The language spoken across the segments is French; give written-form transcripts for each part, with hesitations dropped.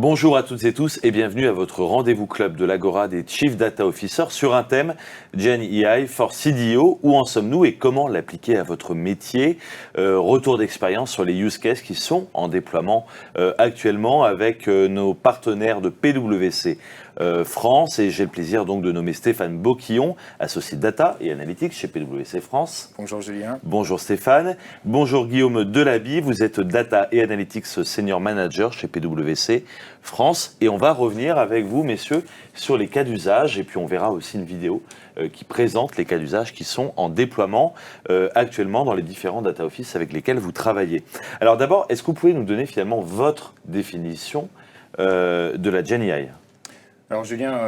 Bonjour à toutes et tous et bienvenue à votre rendez-vous club de l'Agora des Chief Data Officers sur un thème Gen AI for CDO. Où en sommes-nous et comment l'appliquer à votre métier? Retour d'expérience sur les use cases qui sont en déploiement actuellement avec nos partenaires de PwC France, et j'ai le plaisir donc de nommer Stéphane Boquillon, associé Data et Analytics chez PwC France. Bonjour Julien. Bonjour Stéphane. Bonjour Guillaume Delaby, vous êtes Data et Analytics Senior Manager chez PwC France. Et on va revenir avec vous, messieurs, sur les cas d'usage. Et puis on verra aussi une vidéo qui présente les cas d'usage qui sont en déploiement actuellement dans les différents data office avec lesquels vous travaillez. Alors d'abord, est-ce que vous pouvez nous donner finalement votre définition de la Gen AI? Alors Julien,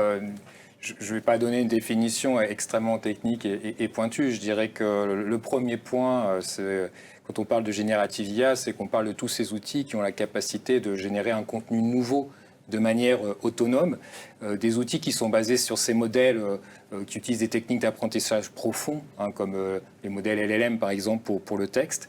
je ne vais pas donner une définition extrêmement technique et pointue. Je dirais que le premier point, quand on parle de générative IA, c'est qu'on parle de tous ces outils qui ont la capacité de générer un contenu nouveau de manière autonome, des outils qui sont basés sur ces modèles qui utilisent des techniques d'apprentissage profond, comme les modèles LLM par exemple pour le texte,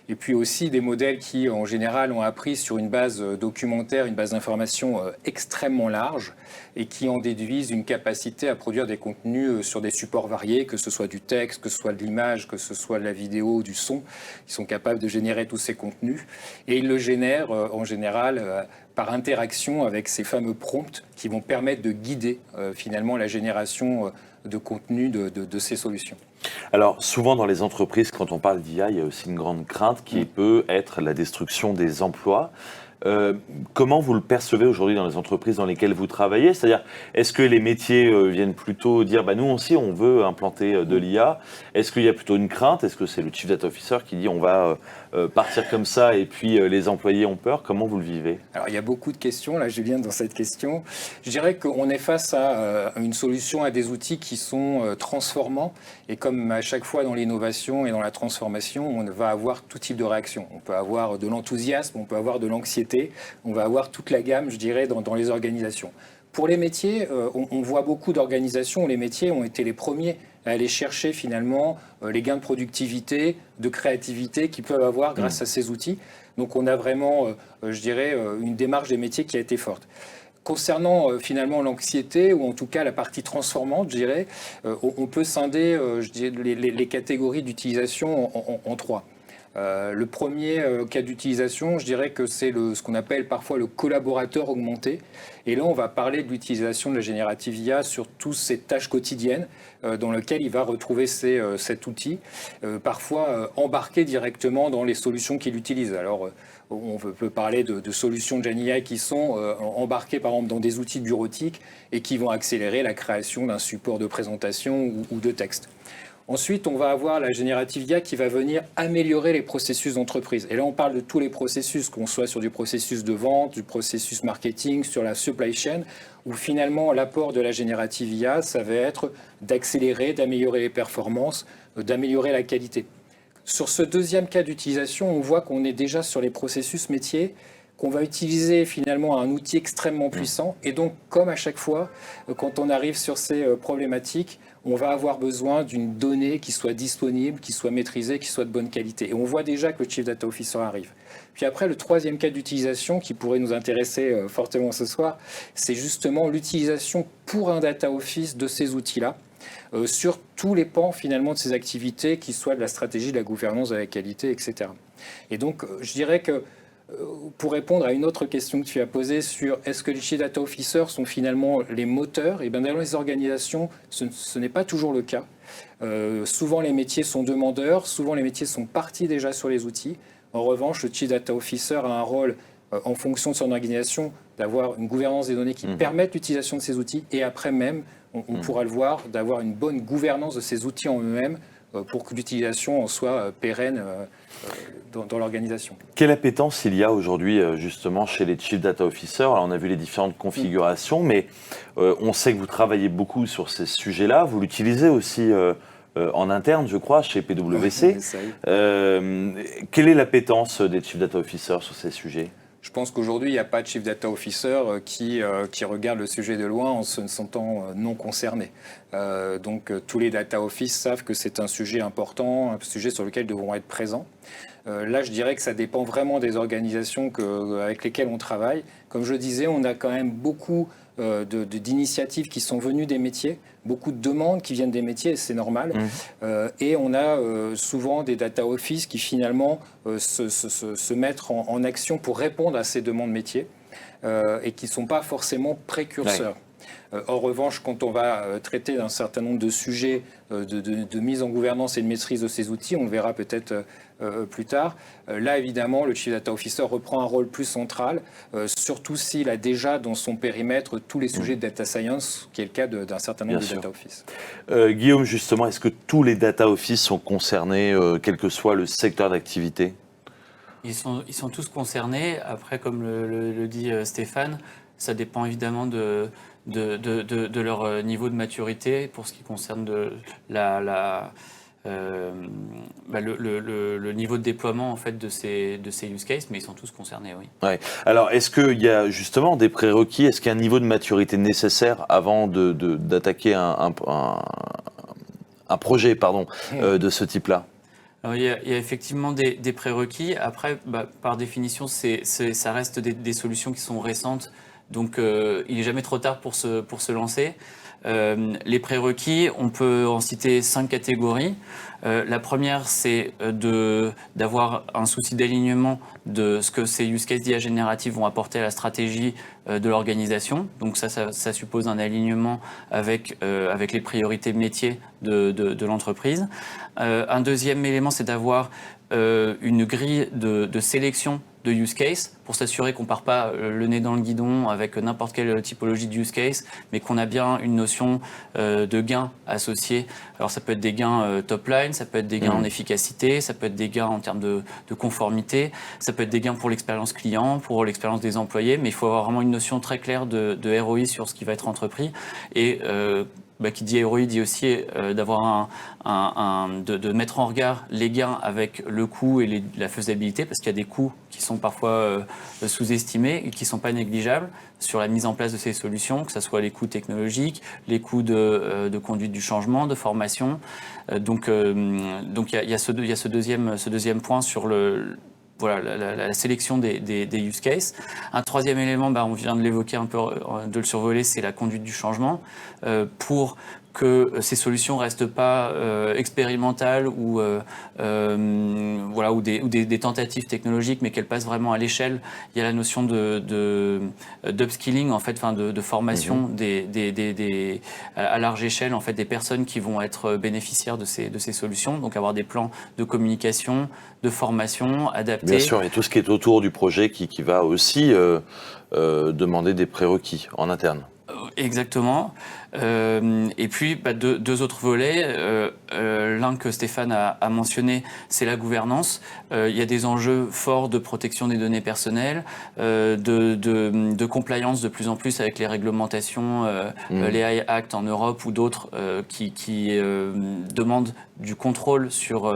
et puis aussi des modèles qui en général ont appris sur une base documentaire, une base d'information extrêmement large, et qui en déduisent une capacité à produire des contenus sur des supports variés, que ce soit du texte, que ce soit de l'image, que ce soit de la vidéo, du son. Ils sont capables de générer tous ces contenus, et ils le génèrent en général par interaction avec ces fameux prompts qui vont permettre de guider finalement la génération de contenu de ces solutions. Alors souvent dans les entreprises, quand on parle d'IA, il y a aussi une grande crainte qui peut être la destruction des emplois. Comment vous le percevez aujourd'hui dans les entreprises dans lesquelles vous travaillez? C'est-à-dire, est-ce que les métiers viennent plutôt dire nous aussi on veut implanter de l'IA? Est-ce qu'il y a plutôt une crainte? Est-ce que c'est le Chief Data Officer qui dit on va partir comme ça et puis les employés ont peur? Comment vous le vivez? Alors il y a beaucoup de questions là, Julien, dans cette question. Je dirais qu'on est face à une solution, à des outils qui sont transformants, et comme à chaque fois dans l'innovation et dans la transformation, on va avoir tout type de réaction. On peut avoir de l'enthousiasme, on peut avoir de l'anxiété, on va avoir toute la gamme, je dirais, dans les organisations. Pour les métiers, on voit beaucoup d'organisations où les métiers ont été les premiers à aller chercher finalement les gains de productivité, de créativité qu'ils peuvent avoir grâce à ces outils. Donc on a vraiment, je dirais, une démarche des métiers qui a été forte. Concernant finalement l'anxiété, ou en tout cas la partie transformante, je dirais, on peut scinder les catégories d'utilisation en trois. Le premier cas d'utilisation, je dirais que c'est ce qu'on appelle parfois le collaborateur augmenté. Et là, on va parler de l'utilisation de la générative IA sur toutes ces tâches quotidiennes dans lesquelles il va retrouver cet outil, parfois embarqué directement dans les solutions qu'il utilise. Alors, on peut parler de solutions de Gen AI qui sont embarquées par exemple dans des outils bureautiques et qui vont accélérer la création d'un support de présentation ou de texte. Ensuite, on va avoir la générative IA qui va venir améliorer les processus d'entreprise. Et là, on parle de tous les processus, qu'on soit sur du processus de vente, du processus marketing, sur la supply chain, où finalement l'apport de la générative IA, ça va être d'accélérer, d'améliorer les performances, d'améliorer la qualité. Sur ce deuxième cas d'utilisation, on voit qu'on est déjà sur les processus métiers, qu'on va utiliser finalement un outil extrêmement puissant. Et donc, comme à chaque fois, quand on arrive sur ces problématiques, on va avoir besoin d'une donnée qui soit disponible, qui soit maîtrisée, qui soit de bonne qualité. Et on voit déjà que le Chief Data Officer arrive. Puis après, le troisième cas d'utilisation qui pourrait nous intéresser fortement ce soir, c'est justement l'utilisation pour un Data Office de ces outils-là, sur tous les pans finalement de ces activités, qui soient de la stratégie, de la gouvernance, de la qualité, etc. Et donc, je dirais que pour répondre à une autre question que tu as posée sur est-ce que les Chief Data Officers sont finalement les moteurs, et bien dans les organisations, ce n'est pas toujours le cas. Souvent les métiers sont demandeurs, souvent les métiers sont partis déjà sur les outils. En revanche, le Chief Data Officer a un rôle en fonction de son organisation d'avoir une gouvernance des données qui permette l'utilisation de ces outils, et après même, on pourra le voir, d'avoir une bonne gouvernance de ces outils en eux-mêmes pour que l'utilisation en soit pérenne dans l'organisation. Quelle appétence il y a aujourd'hui justement chez les Chief Data Officers? Alors, on a vu les différentes configurations, mais on sait que vous travaillez beaucoup sur ces sujets-là. Vous l'utilisez aussi en interne, je crois, chez PwC. Quelle est l'appétence des Chief Data Officers sur ces sujets? Je pense qu'aujourd'hui, il n'y a pas de Chief Data Officer qui regarde le sujet de loin en se sentant non concerné. Donc tous les data office savent que c'est un sujet important, un sujet sur lequel ils devront être présents. Là, je dirais que ça dépend vraiment des organisations avec lesquelles on travaille. Comme je le disais, on a quand même beaucoup d'initiatives qui sont venues des métiers, beaucoup de demandes qui viennent des métiers, et c'est normal. Et on a souvent des data office qui finalement se mettent en action pour répondre à ces demandes métiers et qui ne sont pas forcément précurseurs. En revanche, quand on va traiter d'un certain nombre de sujets de mise en gouvernance et de maîtrise de ces outils, on le verra peut-être plus tard, là évidemment le Chief Data Officer reprend un rôle plus central, surtout s'il a déjà dans son périmètre tous les sujets de data science, qui est le cas d'un certain nombre de data office. Guillaume, justement, est-ce que tous les data office sont concernés, quel que soit le secteur d'activité ? Ils sont tous concernés. Après, comme le dit Stéphane, ça dépend évidemment de leur niveau de maturité pour ce qui concerne le niveau de déploiement en fait de ces use cases, mais ils sont tous concernés, oui. Ouais. Alors, est-ce qu'il y a justement des prérequis? Est-ce qu'il y a un niveau de maturité nécessaire avant d'attaquer un projet de ce type-là? Alors, il y a effectivement des prérequis. Après, par définition, ça reste des solutions qui sont récentes. Donc, il n'est jamais trop tard pour se lancer. Les prérequis, on peut en citer 5 catégories. La première, c'est d'avoir un souci d'alignement de ce que ces use cases d'IA générative vont apporter à la stratégie de l'organisation. Donc ça suppose un alignement avec les priorités métiers de l'entreprise. Un deuxième élément, c'est d'avoir une grille de sélection de use case pour s'assurer qu'on ne part pas le nez dans le guidon avec n'importe quelle typologie de use case, mais qu'on a bien une notion de gain associé. Alors ça peut être des gains top line, ça peut être des gains en efficacité, ça peut être des gains en termes de conformité, ça peut être des gains pour l'expérience client, pour l'expérience des employés, mais il faut avoir vraiment une notion très claire de ROI sur ce qui va être entrepris. Et qui dit ROI dit aussi d'avoir de mettre en regard les gains avec le coût et la faisabilité, parce qu'il y a des coûts qui sont parfois sous-estimés et qui ne sont pas négligeables sur la mise en place de ces solutions, que ce soit les coûts technologiques, les coûts de conduite du changement, de formation. Donc il y a ce deuxième point sur la sélection des use cases. Un troisième élément, on vient de l'évoquer un peu, de le survoler, c'est la conduite du changement. Pour que ces solutions ne restent pas expérimentales ou des tentatives technologiques, mais qu'elles passent vraiment à l'échelle. Il y a la notion d'upskilling, en fait, de formation à large échelle, en fait, des personnes qui vont être bénéficiaires de ces solutions. Donc avoir des plans de communication, de formation adaptés. Bien sûr, et tout ce qui est autour du projet qui va aussi demander des prérequis en interne. Exactement. Et puis deux autres volets. L'un que Stéphane a mentionné, c'est la gouvernance. Il y a des enjeux forts de protection des données personnelles, de compliance de plus en plus avec les réglementations, les AI Act en Europe ou d'autres qui demandent du contrôle sur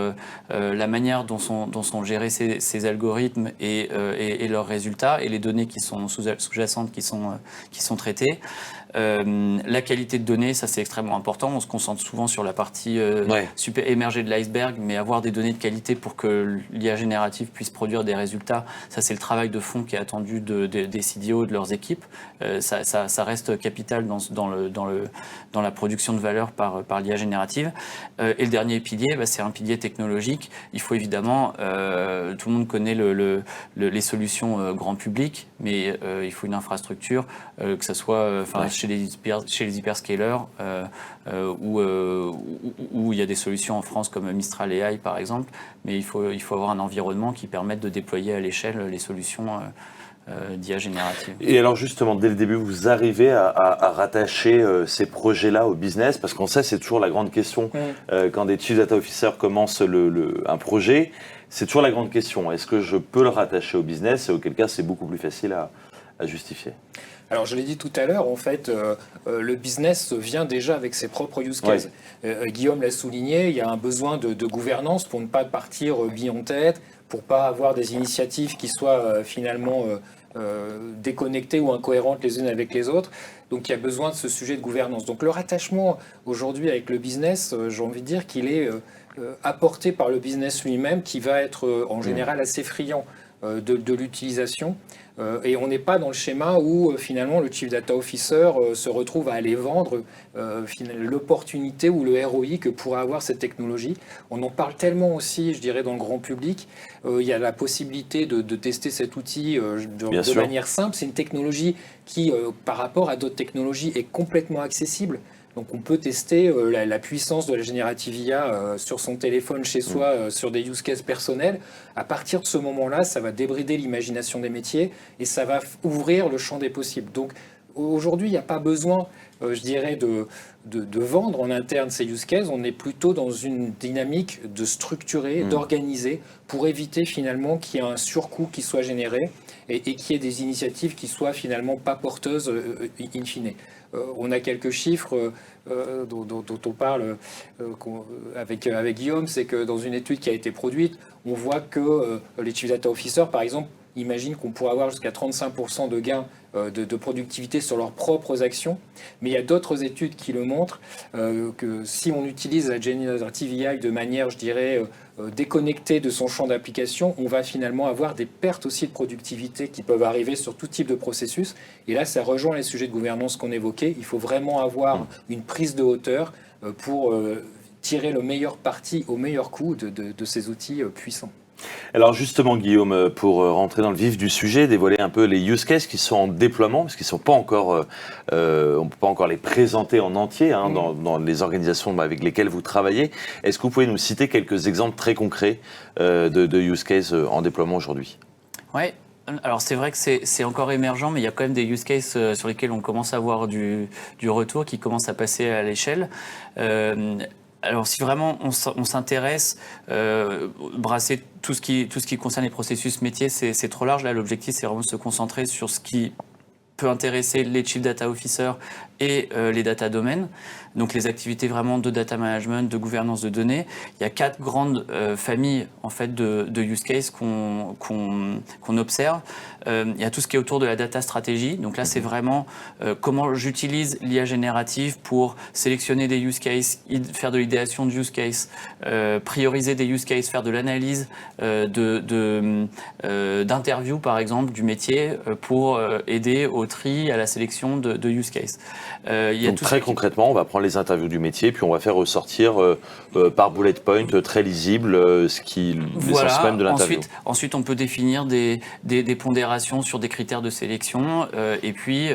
la manière dont sont gérés ces algorithmes et leurs résultats et les données qui sont sous-jacentes qui sont traitées. La qualité de données, ça c'est extrêmement important. On se concentre souvent sur la partie super émergée de l'iceberg, mais avoir des données de qualité pour que l'IA générative puisse produire des résultats, ça c'est le travail de fond qui est attendu des CDO, de leurs équipes. Ça reste capital dans la production de valeur par l'IA générative. Et le dernier pilier, c'est un pilier technologique. Il faut évidemment, tout le monde connaît les solutions grand public, mais il faut une infrastructure, que ce soit chez les hyperscalers où il y a des solutions en France comme Mistral AI par exemple, mais il faut avoir un environnement qui permette de déployer à l'échelle les solutions d'IA générative. Et alors justement, dès le début, vous arrivez à rattacher ces projets-là au business, parce qu'on sait, c'est toujours la grande question. Quand des Chief Data Officers commencent un projet, c'est toujours la grande question. Est-ce que je peux le rattacher au business, et auquel cas c'est beaucoup plus facile à justifier? Alors, je l'ai dit tout à l'heure, en fait, le business vient déjà avec ses propres use cases. Guillaume l'a souligné, il y a un besoin de gouvernance pour ne pas partir bille en tête, pour ne pas avoir des initiatives qui soient finalement déconnectées ou incohérentes les unes avec les autres. Donc il y a besoin de ce sujet de gouvernance. Donc le rattachement aujourd'hui avec le business, j'ai envie de dire qu'il est apporté par le business lui-même, qui va être en général assez friand de l'utilisation. Et on n'est pas dans le schéma où finalement le Chief Data Officer se retrouve à aller vendre l'opportunité ou le ROI que pourrait avoir cette technologie. On en parle tellement aussi, je dirais, dans le grand public. Il y a la possibilité de tester cet outil de manière simple. C'est une technologie qui, par rapport à d'autres technologies, est complètement accessible. Donc on peut tester la puissance de la générative IA sur son téléphone chez soi, sur des use cases personnels. À partir de ce moment-là, ça va débrider l'imagination des métiers et ça va ouvrir le champ des possibles. Donc aujourd'hui, il n'y a pas besoin, je dirais, de vendre en interne ces use cases. On est plutôt dans une dynamique de structurer, d'organiser, pour éviter finalement qu'il y ait un surcoût qui soit généré et qu'il y ait des initiatives qui soient finalement pas porteuses in fine. On a quelques chiffres dont on parle avec Guillaume, c'est que dans une étude qui a été produite, on voit que les Chief Data Officers, par exemple, imaginent qu'on pourrait avoir jusqu'à 35% de gains de productivité sur leurs propres actions. Mais il y a d'autres études qui le montrent, que si on utilise la Generative AI de manière, je dirais, déconnectée de son champ d'application, on va finalement avoir des pertes aussi de productivité qui peuvent arriver sur tout type de processus. Et là, ça rejoint les sujets de gouvernance qu'on évoquait. Il faut vraiment avoir une prise de hauteur pour tirer le meilleur parti au meilleur coût de ces outils puissants. Alors justement, Guillaume, pour rentrer dans le vif du sujet, dévoiler un peu les use cases qui sont en déploiement, parce qu'ils ne sont pas encore, on ne peut pas encore les présenter en entier dans les organisations avec lesquelles vous travaillez. Est-ce que vous pouvez nous citer quelques exemples très concrets de use cases en déploiement aujourd'hui ? Oui. Alors c'est vrai que c'est encore émergent, mais il y a quand même des use cases sur lesquels on commence à avoir du retour, qui commencent à passer à l'échelle. Alors, si vraiment on s'intéresse, brasser tout ce qui concerne les processus métiers, c'est trop large. Là, l'objectif, c'est vraiment de se concentrer sur ce qui peut intéresser les Chief Data Officers et les data domaines. Donc, les activités vraiment de data management, de gouvernance de données. Il y a 4 grandes familles en fait de use cases qu'on observe. Il y a tout ce qui est autour de la data stratégie. Donc là, c'est vraiment comment j'utilise l'IA générative pour sélectionner des use cases, faire de l'idéation de use case, prioriser des use cases, faire de l'analyse d'interviews, par exemple, du métier pour aider au tri, à la sélection de use cases. Donc très concrètement, on va prendre les interviews du métier, puis on va faire ressortir par bullet point très lisible l'essence même de l'interview. Ensuite, on peut définir des pondérations sur des critères de sélection et puis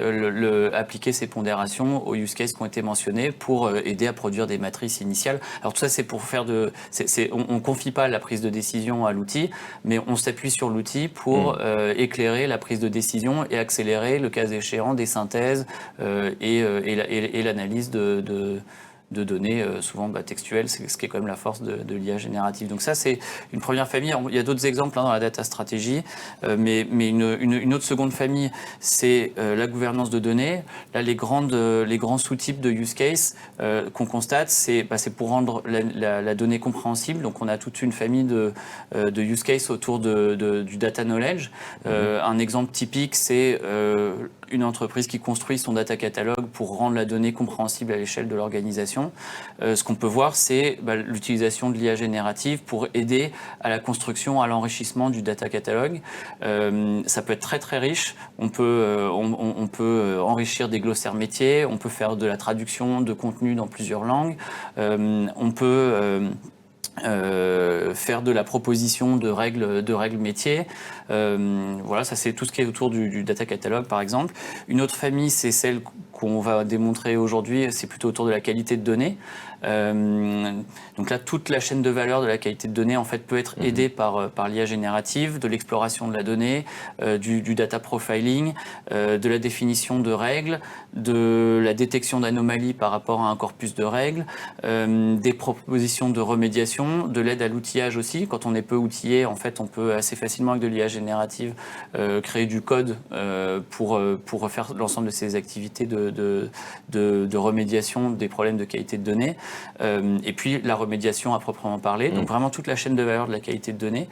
appliquer ces pondérations aux use cases qui ont été mentionnés pour aider à produire des matrices initiales. Alors tout ça, c'est pour faire on ne confie pas la prise de décision à l'outil, mais on s'appuie sur l'outil pour éclairer la prise de décision et accélérer, le cas échéant, des synthèses et l'analyse de données souvent textuelles, c'est ce qui est quand même la force de l'IA générative. Donc ça, c'est une première famille. Il y a d'autres exemples dans la data stratégie, mais une autre seconde famille, c'est la gouvernance de données. Là, les grands sous-types de use case qu'on constate, c'est pour rendre la donnée compréhensible. Donc on a toute une famille de use case autour du data knowledge. Un exemple typique, c'est une entreprise qui construit son data catalogue pour rendre la donnée compréhensible à l'échelle de l'organisation. Ce qu'on peut voir, c'est l'utilisation de l'IA générative pour aider à la construction, à l'enrichissement du data catalogue. Ça peut être très très riche. On peut enrichir des glossaires métiers, on peut faire de la traduction de contenu dans plusieurs langues, on peut faire de la proposition de règles métiers. Voilà, ça c'est tout ce qui est autour du data catalogue par exemple. Une autre famille, c'est celle qu'on va démontrer aujourd'hui, c'est plutôt autour de la qualité de données. Donc là, toute la chaîne de valeur de la qualité de données en fait peut être aidée par l'IA générative, de l'exploration de la donnée, du data profiling, de la définition de règles, de la détection d'anomalies par rapport à un corpus de règles, des propositions de remédiation, de l'aide à l'outillage aussi. Quand on est peu outillé, en fait, on peut assez facilement avec de l'IA générative créer du code pour refaire l'ensemble de ces activités de remédiation des problèmes de qualité de données. Et puis la remédiation à proprement parler. Donc vraiment toute la chaîne de valeur de la qualité de données.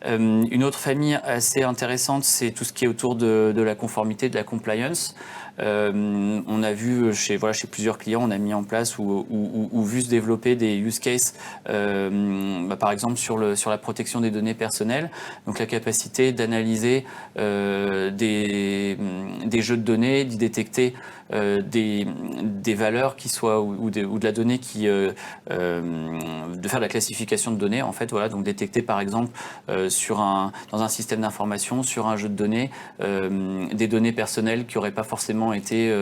Une autre famille assez intéressante, c'est tout ce qui est autour de la conformité, de la compliance. On a vu chez plusieurs clients, on a mis en place ou vu se développer des use cases, par exemple sur la protection des données personnelles. Donc la capacité d'analyser des jeux de données, d'y détecter des valeurs qui soient ou de la donnée de faire de la classification de données en fait, voilà, donc détecter par exemple dans un système d'information sur un jeu de données des données personnelles qui n'auraient pas forcément été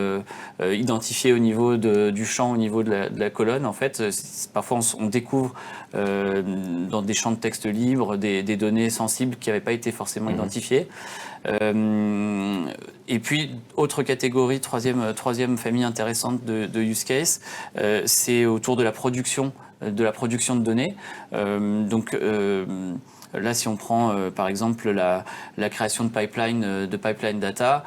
identifiées au niveau du champ, au niveau de la colonne en fait. Parfois on découvre dans des champs de texte libres des données sensibles qui n'avaient pas été forcément identifiées. Et puis, autre catégorie, troisième famille intéressante de use case, c'est autour de la production de données. Là, si on prend par exemple la création de pipeline data,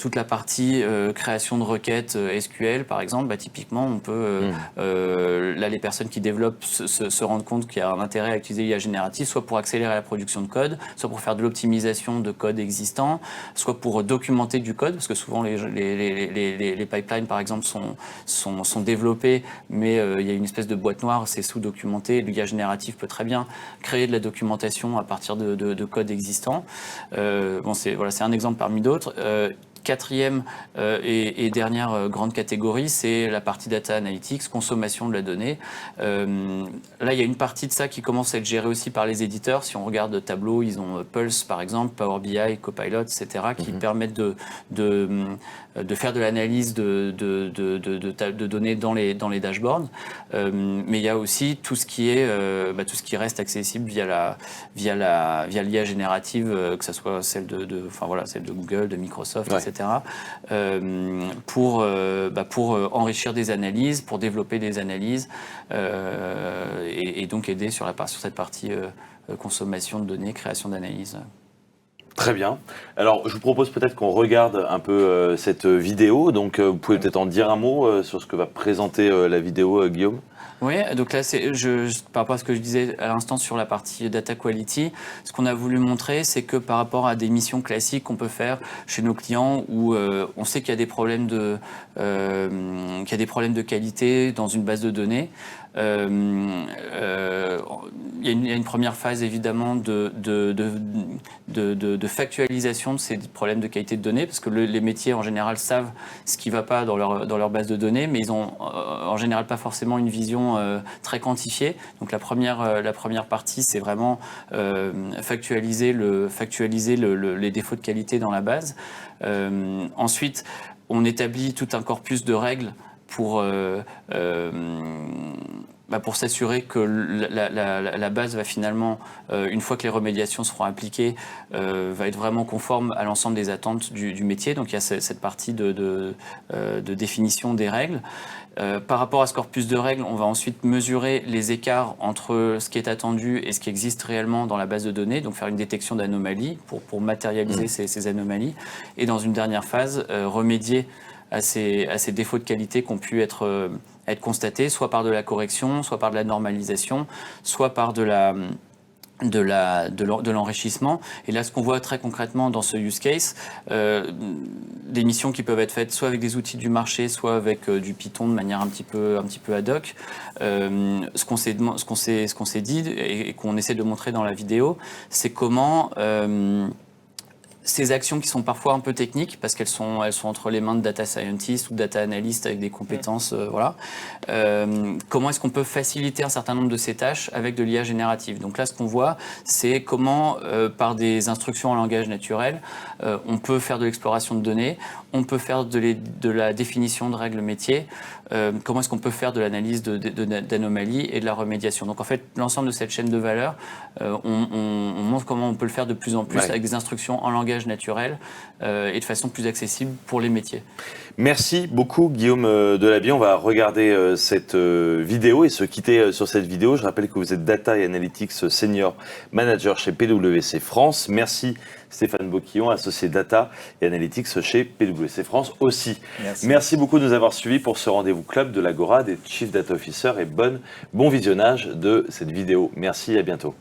toute la partie création de requêtes SQL, par exemple, typiquement, on peut là les personnes qui développent se rendent compte qu'il y a un intérêt à utiliser l'IA générative, soit pour accélérer la production de code, soit pour faire de l'optimisation de code existant, soit pour documenter du code, parce que souvent les pipelines, par exemple, sont développés, mais il y a une espèce de boîte noire, c'est sous-documenté. L'IA générative peut très bien créer de la documentation à partir de code existant. C'est un exemple parmi d'autres. Quatrième et dernière grande catégorie, c'est la partie data analytics, consommation de la donnée. Là, il y a une partie de ça qui commence à être gérée aussi par les éditeurs. Si on regarde Tableau, ils ont Pulse par exemple, Power BI, Copilot, etc., qui permettent de faire de l'analyse de données dans les dashboards. Mais il y a aussi tout ce qui reste accessible via l'IA générative, que ce soit celle celle de Google, de Microsoft, etc. Pour enrichir des analyses, pour développer des analyses et donc aider sur cette partie consommation de données, création d'analyses. Très bien. Alors, je vous propose peut-être qu'on regarde un peu cette vidéo. Donc, vous pouvez peut-être en dire un mot sur ce que va présenter la vidéo, Guillaume ? Oui, donc là, par rapport à ce que je disais à l'instant sur la partie data quality, ce qu'on a voulu montrer, c'est que par rapport à des missions classiques qu'on peut faire chez nos clients, où on sait qu'il y a des problèmes de qualité dans une base de données, il y a une première phase évidemment de factualisation de ces problèmes de qualité de données, parce que les métiers en général savent ce qui ne va pas dans leur base de données, mais ils n'ont en général pas forcément une vision très quantifiée. Donc la première partie, c'est vraiment factualiser les défauts de qualité dans la base. Ensuite, on établit tout un corpus de règles pour s'assurer que la base va finalement, une fois que les remédiations seront appliquées, va être vraiment conforme à l'ensemble des attentes du métier. Donc il y a cette partie de définition des règles. Par rapport à ce corpus de règles, on va ensuite mesurer les écarts entre ce qui est attendu et ce qui existe réellement dans la base de données, donc faire une détection d'anomalies pour matérialiser ces anomalies. Et dans une dernière phase, remédier à ces défauts de qualité qui ont pu être constatés, soit par de la correction, soit par de la normalisation, soit par de l'enrichissement. Et là, ce qu'on voit très concrètement dans ce use case, des missions qui peuvent être faites soit avec des outils du marché, soit avec du Python de manière un petit peu ad hoc. Ce qu'on s'est dit et qu'on essaie de montrer dans la vidéo, c'est comment ces actions qui sont parfois un peu techniques, parce qu'elles sont entre les mains de data scientists ou data analysts avec des compétences, comment est-ce qu'on peut faciliter un certain nombre de ces tâches avec de l'IA générative. Donc là, ce qu'on voit, c'est comment, par des instructions en langage naturel, on peut faire de l'exploration de données, on peut faire de la définition de règles métiers, comment est-ce qu'on peut faire de l'analyse d'anomalies et de la remédiation. Donc en fait, l'ensemble de cette chaîne de valeur, on montre comment on peut le faire de plus en plus avec des instructions en langage naturel et de façon plus accessible pour les métiers. Merci beaucoup Guillaume Delaby. On va regarder cette vidéo et se quitter sur cette vidéo. Je rappelle que vous êtes Data et Analytics Senior Manager chez PwC France. Merci Stéphane Boquillon, associé Data et Analytics chez PwC France aussi. Merci beaucoup de nous avoir suivis pour ce rendez-vous club de l'Agora des Chief Data Officers et bon visionnage de cette vidéo. Merci, à bientôt.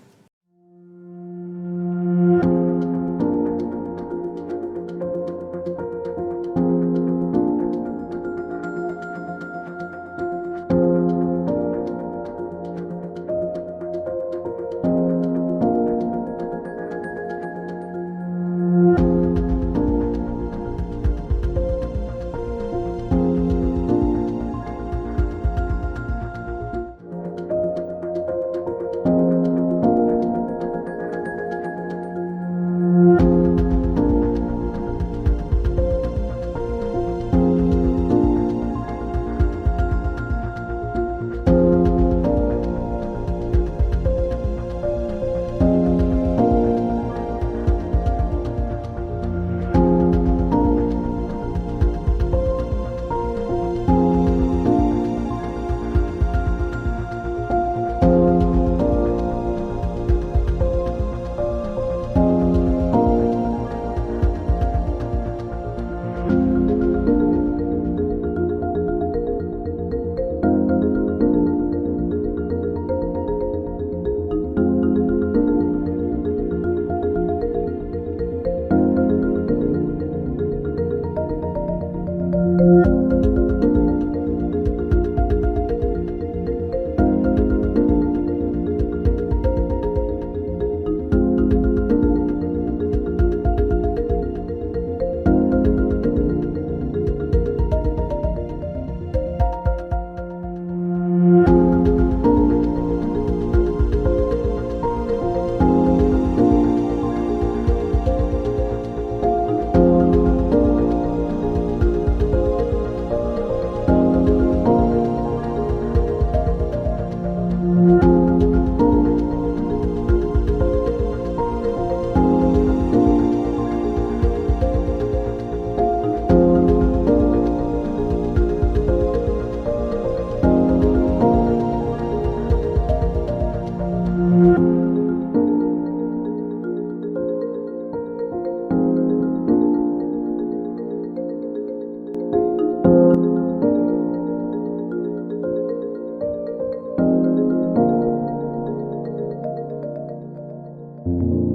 Thank you.